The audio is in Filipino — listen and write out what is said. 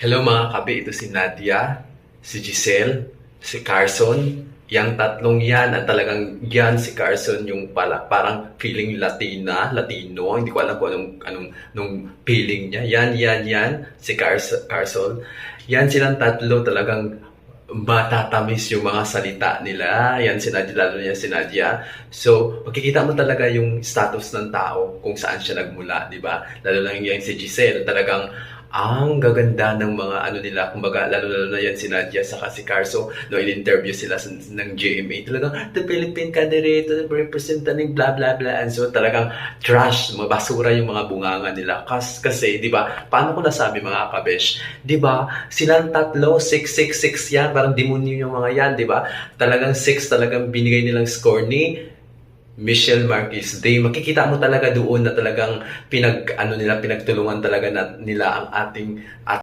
Hello mga kabi, ito si Nadia, si Giselle, si Carson. Yang tatlong yan, at talagang yan si Carson yung parang feeling Latino. Hindi ko alam kung anong feeling niya. Yan, si Carson. Yan silang tatlo talagang matatamis yung mga salita nila. Yan si Nadia, lalo niya si Nadia. So, makikita mo talaga yung status ng tao kung saan siya nagmula, di ba? Lalo lang yan si Giselle, talagang ang gaganda ng mga ano nila, kumbaga, lalo na yan si Nadia sa si Carso, no, in-interview sila ng GMA, talagang, the Philippine candidate, representing blah, blah, blah, and so talagang trash, mabasura yung mga bunganga nila, kasi, di ba, paano ko nasabi mga kabesh, di ba, silang tatlo, 666 yan, parang demonyo yung mga yan, di ba, talagang 6 talagang binigay nilang score ni Michelle Marquez Day. Makikita mo talaga doon na talagang pinagtulungan talaga nila ang ating